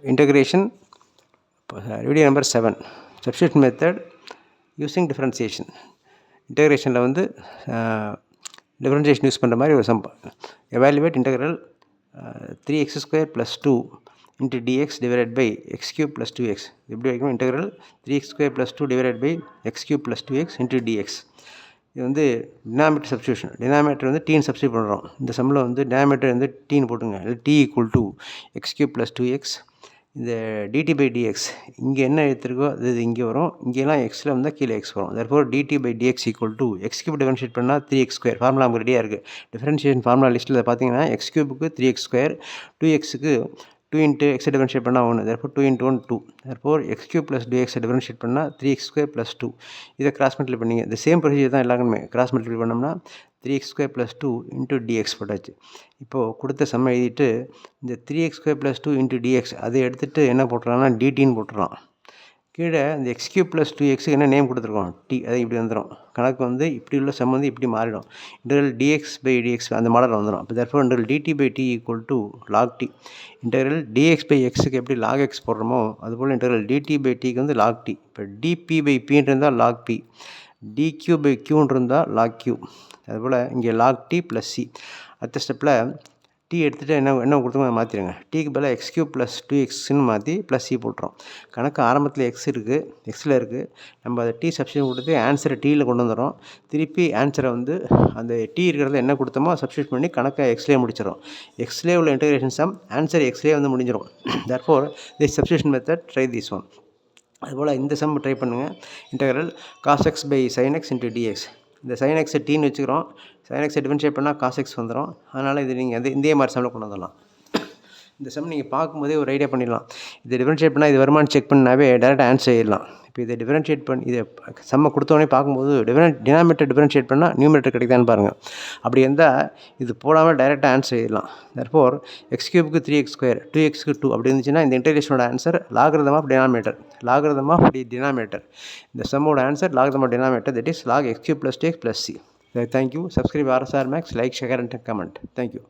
integration video number 7 substitution method using differentiation. இன்டகிரேஷனில் வந்து differentiation use பண்ணுற மாதிரி ஒரு some. Evaluate integral 3x² + 2 into dx divided by x³ + 2x. எப்படி வைக்கணும்? Integral 3x² + 2 divided by x³ + 2x into dx. இது வந்து denominator substitution. Denominator வந்து dean substitute பண்ணுறோம். இந்த சம்மில் வந்து டினாமினேட்டர் வந்து டீன் போட்டுங்க. t = x³ + 2x. இந்த dt/dx இங்கே என்ன எடுத்துருக்கோ அது இங்கே வரும். இங்கெல்லாம் எக்ஸில் வந்தால் கீழே எக்ஸ் வரும். therefore dt/dx = x³ டிஃபரன்ஷியேட் பண்ணால் 3x². ஃபார்முலா நமக்கு ரெடியாக இருக்குது. டிஃபரன்ஷியேஷன் ஃபார்முலா லிஸ்ட்டில் பார்த்தீங்கன்னா x³ 3x², 2xக்கு 2 × x டிஃபரன்ஷியேட் பண்ணால் 1. therefore 2 × 1 2. therefore x³ + dx differentiate பண்ணால் 3x² + 2. இதை கிராஸ் மல்டிப்ளை பண்ணிங்க. இந்த சேம் ப்ரொசீஜர் தான் எல்லாருக்குமே. கிராஸ் மல்டிப்ளை பண்ணோம்னா 3x² + 2 × dx போட்டாச்சு. இப்போது கொடுத்த சம்மை எழுதிட்டு இந்த 3x² + 2 × dx அதை எடுத்துகிட்டு என்ன போட்டுடலாம்னா dtன்னு போட்டுடலாம். கீழே இந்த x³ + 2xக்கு என்ன நேம் கொடுத்துருக்கோம்? t. அதை இப்படி வந்துடும். கணக்கு வந்து இப்படி உள்ள சம் வந்து இப்படி மாறிடும். இன்டெக்ரல் dx/dx அந்த மாடலில் வந்துடும். அப்போ therefore integral dt/t = log t. Integral dx/xக்கு எப்படி log x போடுறோமோ அதுபோல் இன்டெக்ரல் dt/tக்கு வந்து log t. இப்போ dp/pன்னு இருந்தால் log p, dq/qன்னு இருந்தால் log q. அதுபோல் இங்கே log t + c. அடுத்த ஸ்டெப்பில் t எடுத்துகிட்டு என்ன கொடுத்தோமோ மாற்றிடுங்க. tக்கு பதிலாக x³ + 2xன்னு மாற்றி +c போட்டுரும். கணக்கு ஆரம்பத்தில் எக்ஸில் இருக்குது. நம்ம அதை t சப்ஸ்டியூட் கொடுத்து ஆன்சரை டீயில் கொண்டு வந்துடும். திருப்பி ஆன்சரை வந்து அந்த t இருக்கிறத என்ன கொடுத்தோமோ சப்ஸ்டியூட் பண்ணி கணக்கை எக்ஸ்லேயே முடிச்சிடும். எக்ஸ்லேயே உள்ள இன்டெகிரேஷன் சம் ஆன்சர் எக்ஸ்லேயே வந்து முடிஞ்சிடும். therefore this substitution method try this one. அதுபோல் இந்த சம் ட்ரை பண்ணுங்கள். Integral cos x/sin x into dx. இந்த sin x டீன்னு வச்சுக்கிறோம். sin x டிஃபரன்ஷியேட் பண்ணால் cos x வந்துடும். அதனால் இது நீங்கள் இதே மாதிரி சம்மில் கொண்டு வந்துடலாம். இந்த சம் நீங்கள் பார்க்கும்போதே ஒரு ஐடியா பண்ணிடலாம். இதை டிஃபரன்ஷியேட் பண்ணால் இது வருமானு செக் பண்ணாவே டேரெக்டாக ஆன்சர் செய்யலாம். இப்போ இதை டிஃபரன்ஷியேட் பண்ணி இதை சம்மை கொடுத்தோடனே பார்க்கும்போது டினாமினேட்டர் டிஃபரன்ஷியேட் பண்ணால் நியூமரேட்டர் கிடைக்குதான்னு பாருங்கள். அப்படி இருந்தால் இது போடாமல் டைரெக்டாக ஆன்சர் செய்யலாம். therefore x³ 3x², 2xக்கு 2 அப்படி இருந்துச்சுன்னா இந்த இன்டெகிரேஷனோட answer logarithm of denominator. Logarithm of denominator. இந்த சம்மோட answer logarithm of denominator, that is log x³ + 2x + c. Thank you. Subscribe RSR Max, like, share and comment. Thank you.